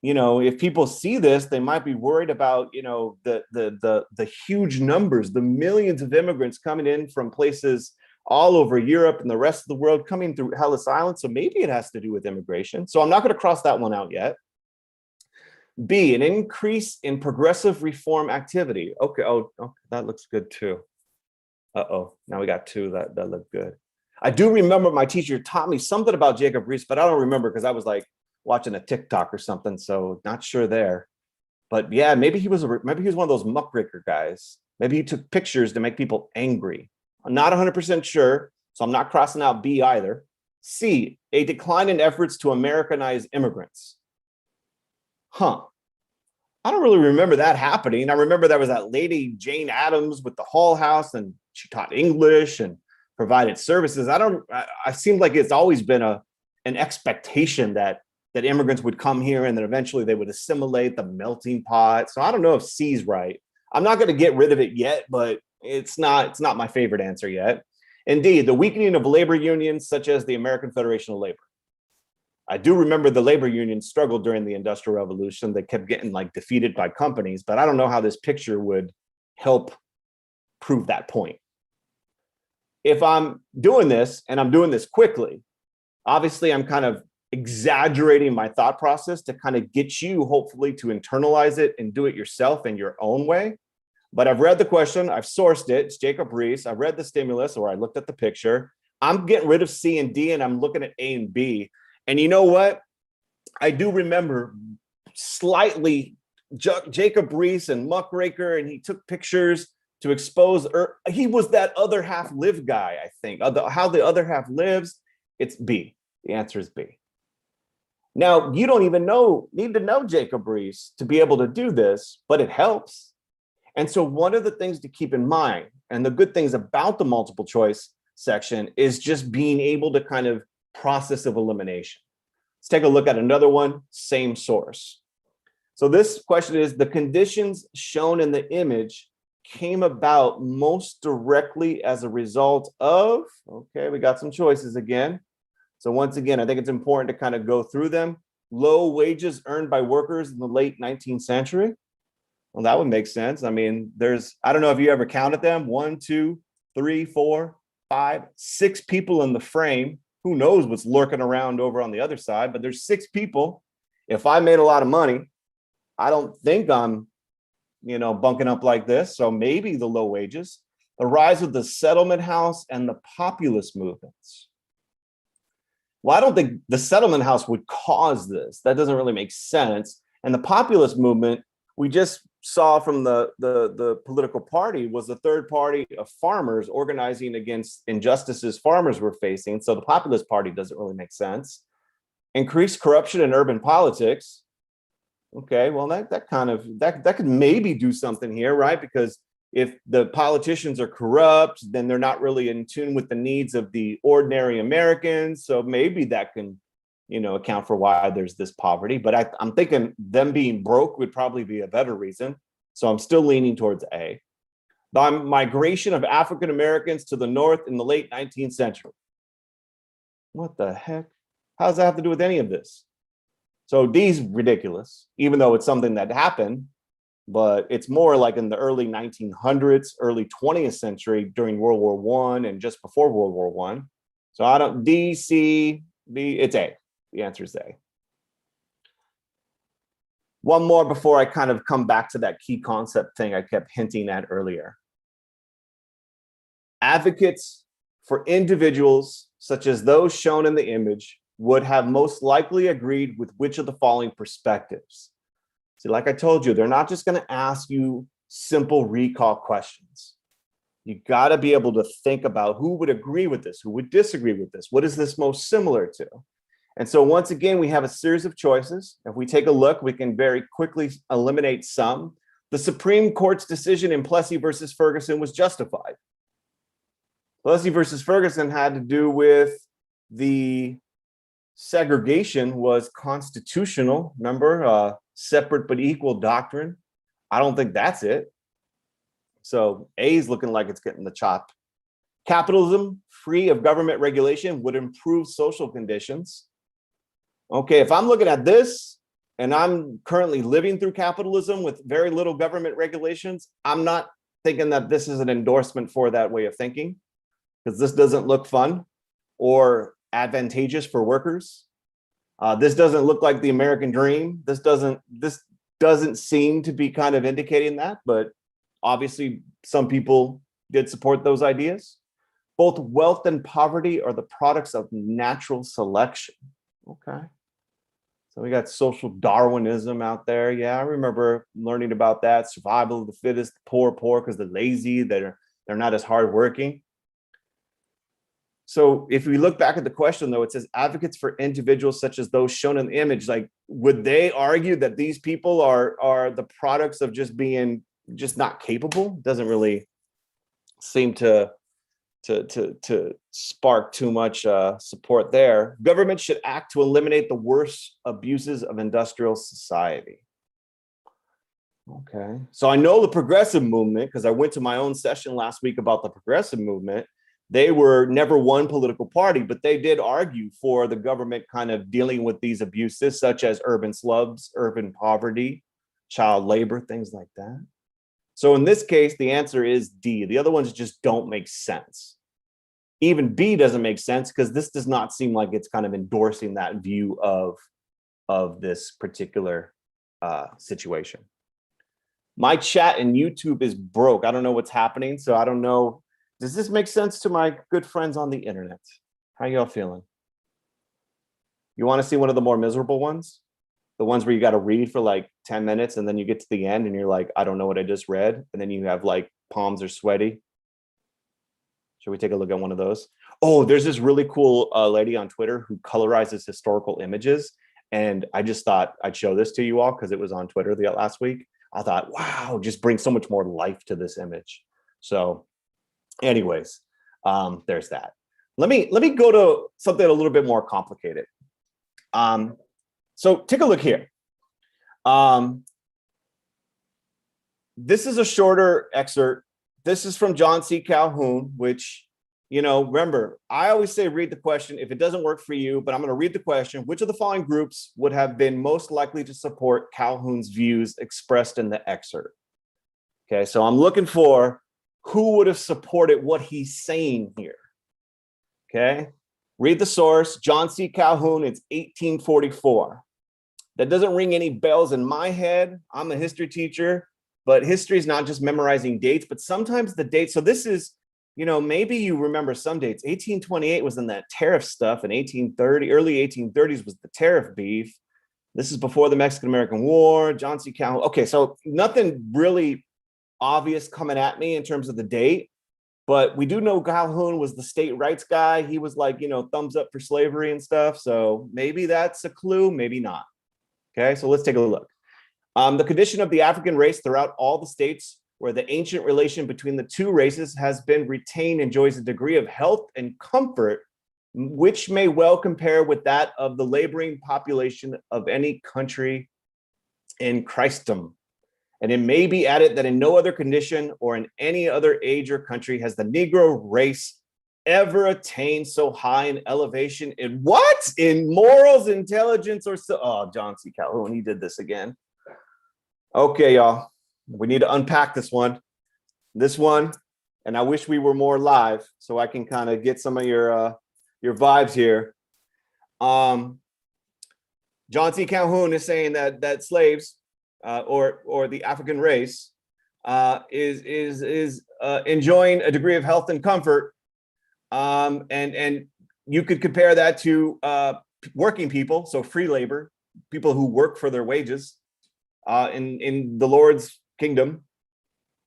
[SPEAKER 2] if people see this, they might be worried about, the huge numbers, the millions of immigrants coming in from places all over Europe and the rest of the world coming through Ellis Island. So maybe it has to do with immigration. So I'm not going to cross that one out yet. B, an increase in progressive reform activity. Okay, that looks good too. Now we got two that look good. I do remember my teacher taught me something about Jacob Riis, but I don't remember because I was like watching a TikTok or something, so not sure there. But yeah, maybe he was one of those muckraker guys. Maybe he took pictures to make people angry. I'm not 100% sure, so I'm not crossing out B either. C, a decline in efforts to Americanize immigrants. I don't really remember that happening. I remember there was that lady, Jane Addams, with the Hull House, and she taught English and provided services. I seemed like it's always been an expectation that immigrants would come here and then eventually they would assimilate, the melting pot. So I don't know if C's right. I'm not going to get rid of it yet, but it's not my favorite answer yet. Indeed, the weakening of labor unions such as the American Federation of Labor. I do remember the labor unions struggled during the Industrial Revolution. They kept getting defeated by companies, but I don't know how this picture would help prove that point. If I'm doing this and I'm doing this quickly, obviously I'm kind of exaggerating my thought process to kind of get you hopefully to internalize it and do it yourself in your own way. But I've read the question, I've sourced it, it's Jacob Riis, I read the stimulus, or I looked at the picture. I'm getting rid of C and D and I'm looking at A and B. And you know what? I do remember slightly Jacob Riis and muckraker, and he took pictures to expose, he was that other half live guy, I think. How the other half lives, it's B. The answer is B. Now, you don't even need to know Jacob Riis to be able to do this, but it helps. And so one of the things to keep in mind, and the good things about the multiple choice section, is just being able to kind of process of elimination. Let's take a look at another one, same source. So this question is, the conditions shown in the image came about most directly as a result of, okay, we got some choices again. So once again, I think it's important to kind of go through them. Low wages earned by workers in the late 19th century. Well, that would make sense. I mean, I don't know if you ever counted them, 1, 2, 3, 4, 5, 6 people in the frame. Who knows what's lurking around over on the other side, but there's 6 people. If I made a lot of money, I don't think I'm, bunking up like this. So maybe the low wages, the rise of the settlement house and the populist movements. Well, I don't think the settlement house would cause this. That doesn't really make sense. And the populist movement, we just saw from the political party, was the third party of farmers organizing against injustices farmers were facing. So the populist party doesn't really make sense. Increased corruption in urban politics. Okay, well, that could maybe do something here, right? Because if the politicians are corrupt, then they're not really in tune with the needs of the ordinary Americans. So maybe that can, account for why there's this poverty. But I'm thinking them being broke would probably be a better reason. So I'm still leaning towards A. The migration of African Americans to the North in the late 19th century. What the heck? How does that have to do with any of this? So D's ridiculous, even though it's something that happened. but it's more like in the early 1900s, early 20th century during World War I and just before World War I. So I don't, D, C, B, it's A. The answer is A. One more before I kind of come back to that key concept thing I kept hinting at earlier. Advocates for individuals, such as those shown in the image, would have most likely agreed with which of the following perspectives? See, like I told you, they're not just going to ask you simple recall questions. You got to be able to think about who would agree with this, who would disagree with this, what is this most similar to? And so once again, we have a series of choices. If we take a look, we can very quickly eliminate some. The Supreme Court's decision in Plessy versus Ferguson was justified. Plessy versus Ferguson had to do with the segregation was constitutional. Remember, separate but equal doctrine. I don't think that's it. So A is looking like it's getting the chop. Capitalism, free of government regulation, would improve social conditions. Okay, if I'm looking at this and I'm currently living through capitalism with very little government regulations, I'm not thinking that this is an endorsement for that way of thinking, because this doesn't look fun or advantageous for workers. This doesn't look like the American dream. This doesn't seem to be kind of indicating that, but obviously some people did support those ideas. Both wealth and poverty are the products of natural selection. Okay. So we got social Darwinism out there. Yeah, I remember learning about that. Survival of the fittest, poor because they're lazy, they're not as hardworking. So if we look back at the question, though, it says advocates for individuals such as those shown in the image, like, would they argue that these people are the products of just being just not capable? Doesn't really seem to spark too much support there. Government should act to eliminate the worst abuses of industrial society. Okay, so I know the progressive movement because I went to my own session last week about the progressive movement. They were never one political party, but they did argue for the government kind of dealing with these abuses, such as urban slums, urban poverty, child labor, things like that. So in this case, the answer is D. The other ones just don't make sense. Even B doesn't make sense because this does not seem like it's kind of endorsing that view of this particular situation. My chat in YouTube is broke. I don't know what's happening, so I don't know. Does this make sense to my good friends on the internet? How y'all feeling? You want to see one of the more miserable ones? The ones where you got to read for like 10 minutes and then you get to the end and you're like, I don't know what I just read. And then you have like palms are sweaty. Should we take a look at one of those? Oh, there's this really cool lady on Twitter who colorizes historical images. And I just thought I'd show this to you all because it was on Twitter last week. I thought, wow, just bring so much more life to this image. So anyways, there's that. Let me go to something a little bit more complicated. So take a look here. This is a shorter excerpt. This is from John C. Calhoun, which, you know, remember, I always say read the question if it doesn't work for you, but I'm going to read the question. Which of the following groups would have been most likely to support Calhoun's views expressed in the excerpt? Okay, so I'm looking for who would have supported what he's saying here. Okay, read the source, John C. Calhoun, it's 1844. That doesn't ring any bells in my head. I'm a history teacher, but history is not just memorizing dates, but sometimes the dates. So this is, you know, maybe you remember some dates. 1828 was in that tariff stuff, and 1830, early 1830s was the tariff beef. This is before the Mexican-American War, John C. Calhoun. Okay, so nothing really obvious coming at me in terms of the date, but we do know Calhoun was the state rights guy. He was like, you know, thumbs up for slavery and stuff. So maybe that's a clue, maybe not. Okay, so let's take a look. The condition of the African race throughout all the states where the ancient relation between the two races has been retained enjoys a degree of health and comfort which may well compare with that of the laboring population of any country in Christendom. And it may be added that in no other condition or in any other age or country has the Negro race ever attained so high an elevation in what? In morals, intelligence, or so. Oh, John C. Calhoun, he did this again. Okay, y'all. We need to unpack this one. And I wish we were more live so I can kind of get some of your vibes here. John C. Calhoun is saying that slaves or the African race is enjoying a degree of health and comfort, and you could compare that to working people, so free labor, people who work for their wages in the Lord's kingdom.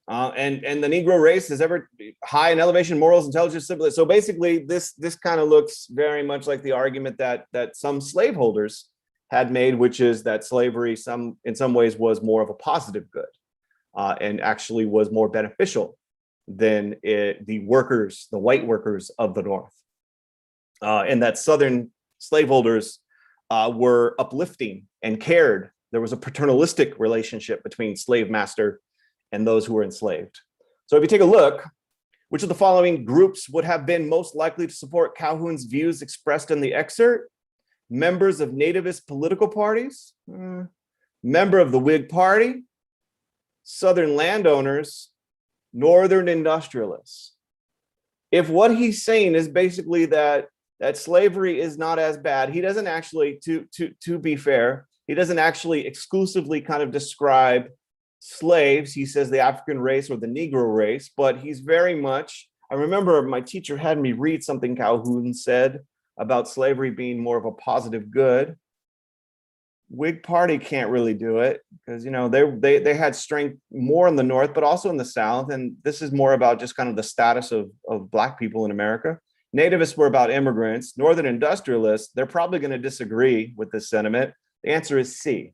[SPEAKER 2] And the Negro race is ever high in elevation, morals, intelligence, civility. So basically, this kind of looks very much like the argument that some slaveholders had made, which is that slavery in some ways was more of a positive good and actually was more beneficial than the white workers of the North. And that Southern slaveholders were uplifting and cared. There was a paternalistic relationship between slave master and those who were enslaved. So if you take a look, which of the following groups would have been most likely to support Calhoun's views expressed in the excerpt? Members of nativist political parties, member of the Whig Party, Southern landowners, Northern industrialists. If what he's saying is basically that slavery is not as bad, he doesn't actually, to be fair, he doesn't actually exclusively kind of describe slaves. He says the African race or the Negro race, but he's very much, I remember my teacher had me read something Calhoun said about slavery being more of a positive good. Whig Party can't really do it because, you know, they had strength more in the North, but also in the South. And this is more about just kind of the status of Black people in America. Nativists were about immigrants. Northern industrialists, they're probably going to disagree with this sentiment. The answer is C,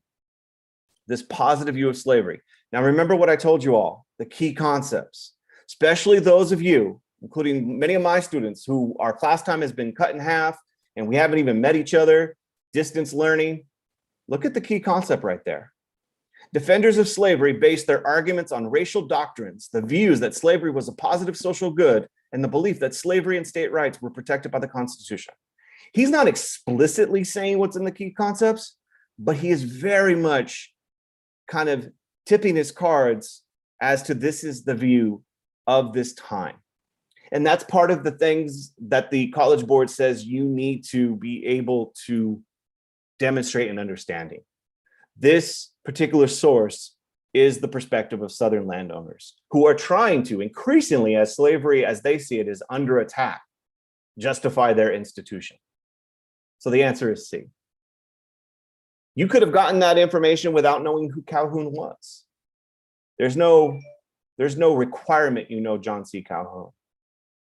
[SPEAKER 2] this positive view of slavery. Now, remember what I told you all, the key concepts, especially those of you, including many of my students who our class time has been cut in half and we haven't even met each other, distance learning. Look at the key concept right there. Defenders of slavery based their arguments on racial doctrines, the views that slavery was a positive social good, and the belief that slavery and state rights were protected by the Constitution. He's not explicitly saying what's in the key concepts, but he is very much kind of tipping his cards as to this is the view of this time. And that's part of the things that the College Board says you need to be able to demonstrate an understanding. This particular source is the perspective of Southern landowners who are trying to increasingly, as slavery, as they see it, is under attack, justify their institution. So the answer is C. You could have gotten that information without knowing who Calhoun was. There's no requirement you know John C. Calhoun.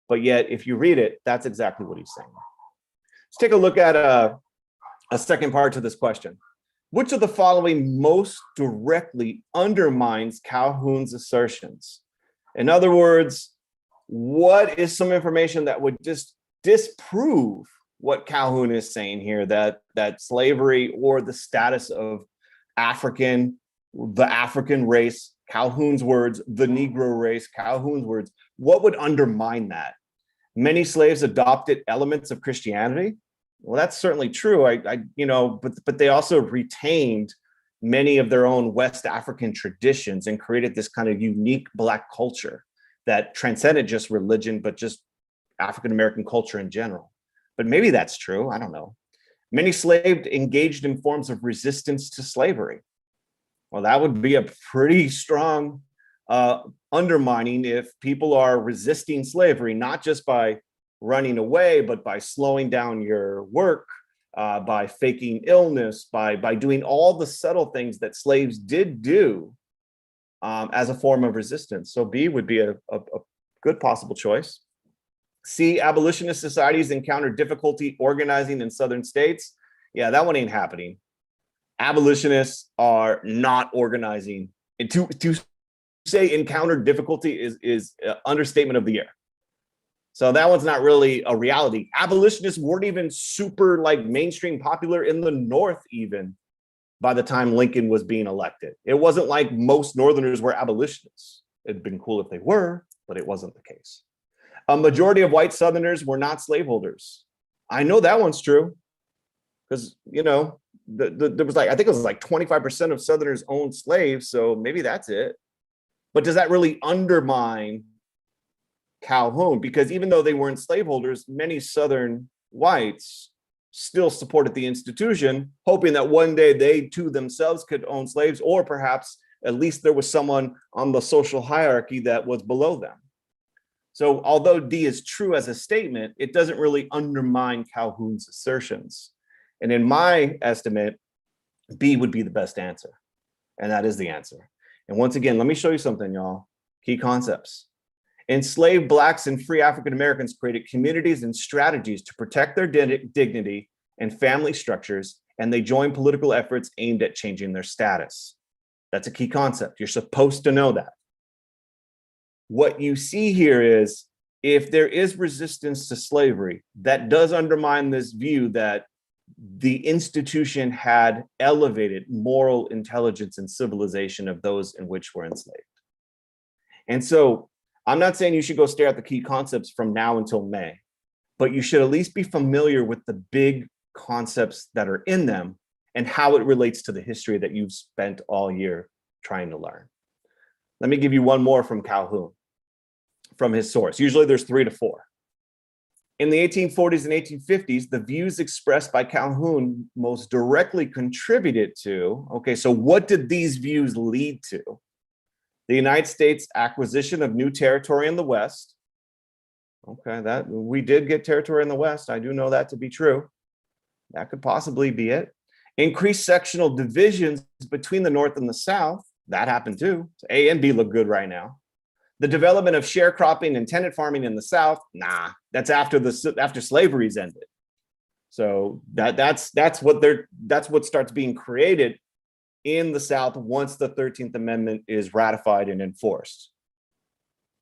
[SPEAKER 2] But yet, if you read it, that's exactly what he's saying. Let's take a look at a second part to this question. Which of the following most directly undermines Calhoun's assertions? In other words, what is some information that would just disprove what Calhoun is saying here, that slavery or the status of the African race, Calhoun's words, the Negro race, Calhoun's words, what would undermine that? Many slaves adopted elements of Christianity. Well, that's certainly true. But they also retained many of their own West African traditions and created this kind of unique Black culture that transcended just religion, but just African American culture in general. But maybe that's true. I don't know. Many slaves engaged in forms of resistance to slavery. Well, that would be a pretty strong undermining if people are resisting slavery, not just by running away, but by slowing down your work, by faking illness, by doing all the subtle things that slaves did do as a form of resistance. So B would be a good possible choice. C, abolitionist societies encountered difficulty organizing in Southern states. Yeah, that one ain't happening. Abolitionists are not organizing. And to say encountered difficulty is an understatement of the year. So that one's not really a reality. Abolitionists weren't even super like mainstream popular in the North even by the time Lincoln was being elected. It wasn't like most Northerners were abolitionists. It'd been cool if they were, but it wasn't the case. A majority of white Southerners were not slaveholders. I know that one's true because, you know, there was like, I think it was like 25% of Southerners owned slaves. So maybe that's it. But does that really undermine Calhoun? Because even though they weren't slaveholders, many Southern whites still supported the institution, hoping that one day they too themselves could own slaves, or perhaps at least there was someone on the social hierarchy that was below them. So although D is true as a statement, it doesn't really undermine Calhoun's assertions. And in my estimate, B would be the best answer. And that is the answer. And once again, let me show you something, y'all. Key concepts. Enslaved Blacks and free African Americans created communities and strategies to protect their dignity and family structures, and they joined political efforts aimed at changing their status. That's a key concept. You're supposed to know that. What you see here is, if there is resistance to slavery, that does undermine this view that the institution had elevated moral intelligence and civilization of those in which were enslaved. And so I'm not saying you should go stare at the key concepts from now until May, but you should at least be familiar with the big concepts that are in them and how it relates to the history that you've spent all year trying to learn. Let me give you one more from Calhoun, from his source. Usually there's 3 to 4. In the 1840s and 1850s, the views expressed by Calhoun most directly contributed to, okay, so what did these views lead to? The United States acquisition of new territory in the West. Okay, that we did get territory in the West. I do know that to be true. That could possibly be it. Increased sectional divisions between the North and the South. That happened too. So A and B look good right now. The development of sharecropping and tenant farming in the South, nah, that's after slavery's ended. So that's what starts being created in the South once the 13th Amendment is ratified and enforced.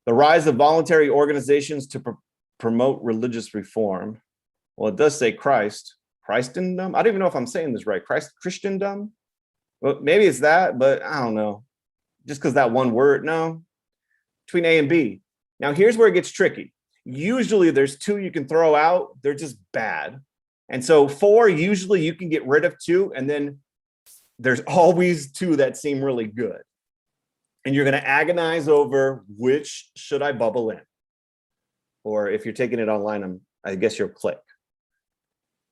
[SPEAKER 2] The rise of voluntary organizations to promote religious reform. Well, it does say Christendom. I don't even know if I'm saying this right. Christendom. Well, maybe it's that, but I don't know. Just because that one word, no. Between A and B. Now, here's where it gets tricky. Usually there's 2 you can throw out. They're just bad. And so 4, usually you can get rid of 2, and then there's always 2 that seem really good. And you're going to agonize over which should I bubble in. Or if you're taking it online, I guess you'll click.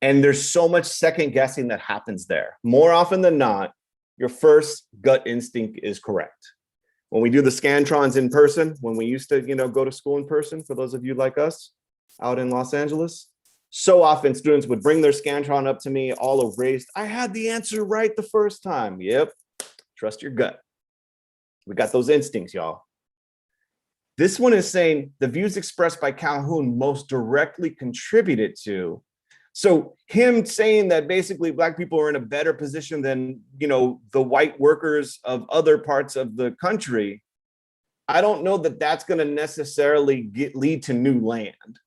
[SPEAKER 2] And there's so much second guessing that happens there. More often than not, your first gut instinct is correct. When we do the Scantrons in person, when we used to, go to school in person, for those of you like us out in Los Angeles, so often students would bring their Scantron up to me all erased. I had the answer right the first time. Yep, trust your gut. We got those instincts, y'all. This one is saying the views expressed by Calhoun most directly contributed to. So him saying that basically Black people are in a better position than, the white workers of other parts of the country, I don't know that that's going to necessarily lead to new land.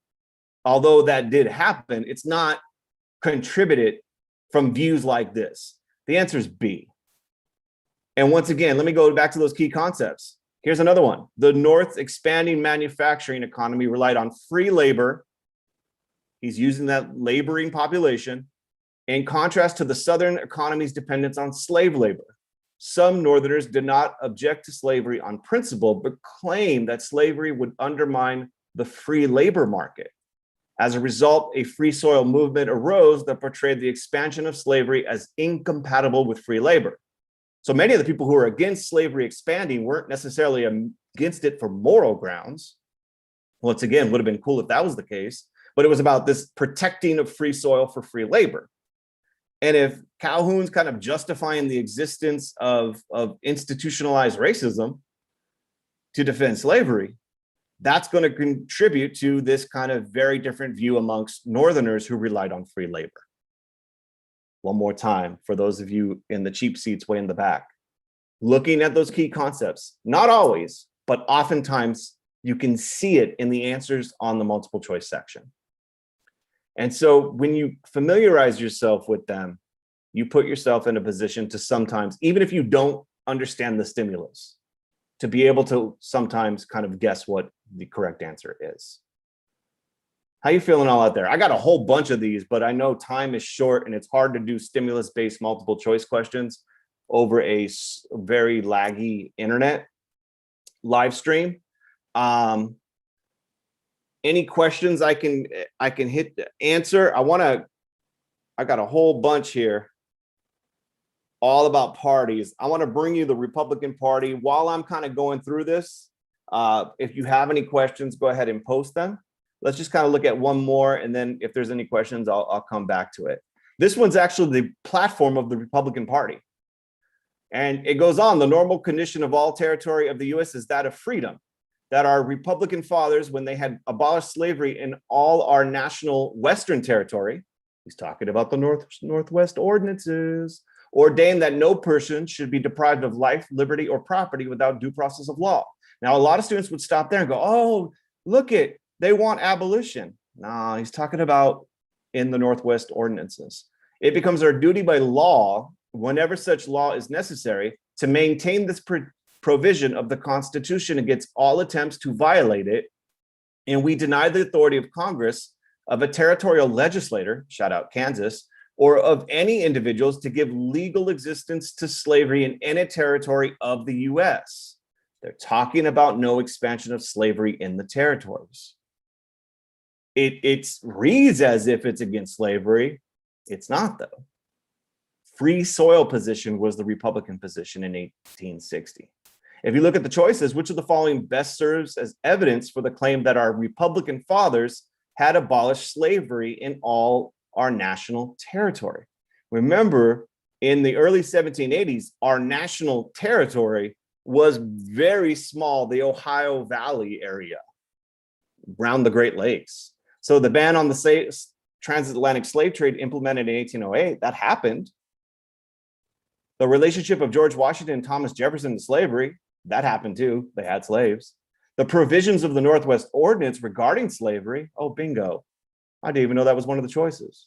[SPEAKER 2] Although that did happen, it's not contributed from views like this. The answer is B. And once again, let me go back to those key concepts. Here's another one. The North's expanding manufacturing economy relied on free labor. He's using that laboring population in contrast to the Southern economy's dependence on slave labor. Some Northerners did not object to slavery on principle, but claimed that slavery would undermine the free labor market. As a result, a free soil movement arose that portrayed the expansion of slavery as incompatible with free labor. So many of the people who were against slavery expanding weren't necessarily against it for moral grounds. Once again, would have been cool if that was the case, but it was about this protecting of free soil for free labor. And if Calhoun's kind of justifying the existence of institutionalized racism to defend slavery, that's going to contribute to this kind of very different view amongst Northerners who relied on free labor. One more time, for those of you in the cheap seats way in the back, looking at those key concepts, not always, but oftentimes you can see it in the answers on the multiple choice section. And so when you familiarize yourself with them, you put yourself in a position to sometimes, even if you don't understand the stimulus, to be able to sometimes kind of guess what the correct answer is. How you feeling all out there? I got a whole bunch of these, but I know time is short and it's hard to do stimulus-based multiple choice questions over a very laggy internet. live stream. Any questions I can hit the answer. I got a whole bunch here all about parties. I want to bring you the Republican Party while I'm kind of going through this. If you have any questions, go ahead and post them. Let's just kind of look at one more, and then if there's any questions, I'll come back to it. This one's actually the platform of the Republican Party. And it goes on, the normal condition of all territory of the US is that of freedom, that our Republican fathers, when they had abolished slavery in all our national Western territory, he's talking about the Northwest ordinances, ordained that no person should be deprived of life, liberty, or property without due process of law. Now, a lot of students would stop there and go, oh, look it, they want abolition. No, he's talking about in the Northwest ordinances. It becomes our duty by law, whenever such law is necessary, to maintain this provision of the Constitution against all attempts to violate it. And we deny the authority of Congress, of a territorial legislator, shout out Kansas, or of any individuals to give legal existence to slavery in any territory of the US. They're talking about no expansion of slavery in the territories. It reads as if it's against slavery. It's not, though. Free soil position was the Republican position in 1860. If you look at the choices, which of the following best serves as evidence for the claim that our Republican fathers had abolished slavery in all our national territory? Remember, in the early 1780s, our national territory was very small, the Ohio Valley area around the Great Lakes. So the ban on the transatlantic slave trade implemented in 1808, that happened. The relationship of George Washington and Thomas Jefferson to slavery, that happened too. They had slaves. The provisions of the Northwest Ordinance regarding slavery, oh, bingo. I didn't even know that was one of the choices.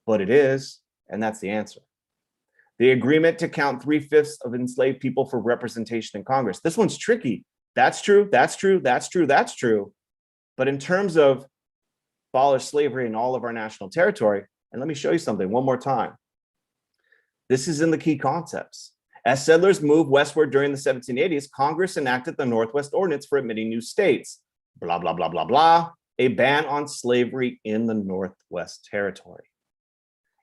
[SPEAKER 2] But it is, and that's the answer. The agreement to count 3/5 of enslaved people for representation in Congress. This one's tricky. That's true, that's true, that's true, that's true. But in terms of abolish slavery in all of our national territory, and let me show you something one more time. This is in the key concepts. As settlers moved westward during the 1780s, Congress enacted the Northwest Ordinance for admitting new states, blah, blah, blah, blah, blah, a ban on slavery in the Northwest Territory.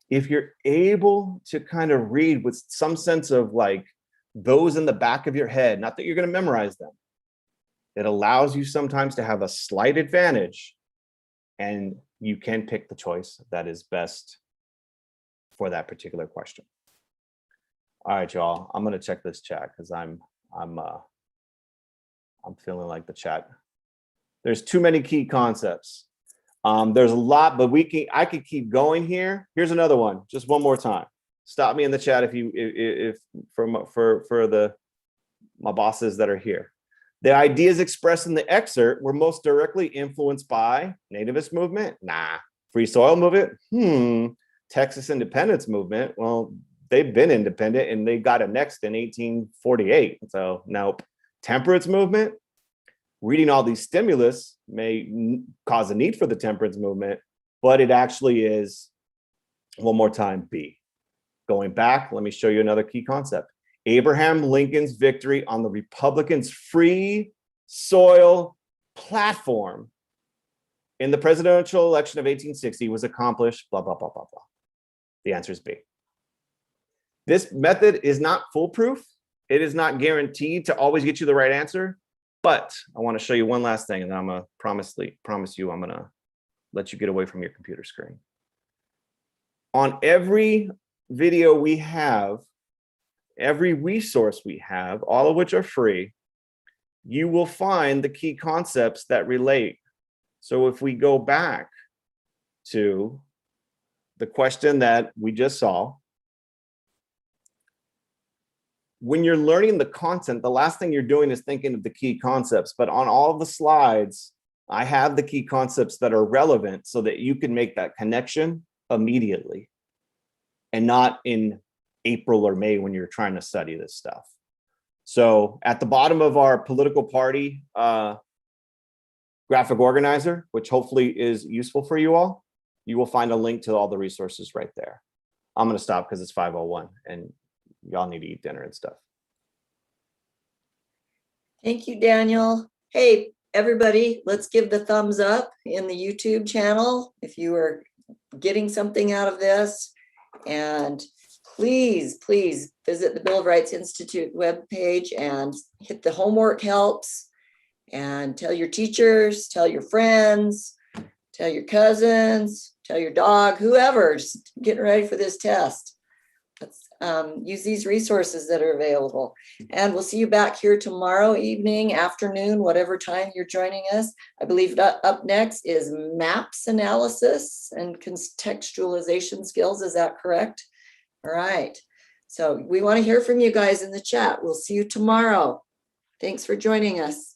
[SPEAKER 2] If you're able to kind of read with some sense of like those in the back of your head, not that you're going to memorize them, it allows you sometimes to have a slight advantage, and you can pick the choice that is best for that particular question. All right, y'all, I'm going to check this chat because I'm feeling like the chat. There's too many key concepts. There's a lot, but I could keep going here. Here's another one, just one more time. Stop me in the chat if my bosses that are here. The ideas expressed in the excerpt were most directly influenced by nativist movement? Nah. Free soil movement? Texas independence movement? Well, they've been independent and they got annexed in 1848. So nope. Temperance movement? Reading all these stimulus may cause a need for the temperance movement, but it actually is, one more time, B. Going back, let me show you another key concept. Abraham Lincoln's victory on the Republicans' free soil platform in the presidential election of 1860 was accomplished, blah, blah, blah, blah, blah. The answer is B. This method is not foolproof. It is not guaranteed to always get you the right answer, but I want to show you one last thing, and then I'm going to promise you I'm going to let you get away from your computer screen. On every video we have, every resource we have, all of which are free, you will find the key concepts that relate. So if we go back to the question that we just saw, when you're learning the content, the last thing you're doing is thinking of the key concepts, but on all of the slides, I have the key concepts that are relevant so that you can make that connection immediately and not in April or May when you're trying to study this stuff. So at the bottom of our political party graphic organizer, which hopefully is useful for you all, you will find a link to all the resources right there. I'm going to stop because it's 5:01 and y'all need to eat dinner and stuff.
[SPEAKER 1] Thank you, Daniel. Hey, everybody, let's give the thumbs up in the YouTube channel if you are getting something out of this. And please, please visit the Bill of Rights Institute webpage and hit the homework helps and tell your teachers, tell your friends, tell your cousins, tell your dog, whoever's getting ready for this test. Let's use these resources that are available. And we'll see you back here tomorrow evening, afternoon, whatever time you're joining us. I believe up next is maps analysis and contextualization skills. Is that correct? All right. So we want to hear from you guys in the chat. We'll see you tomorrow. Thanks for joining us.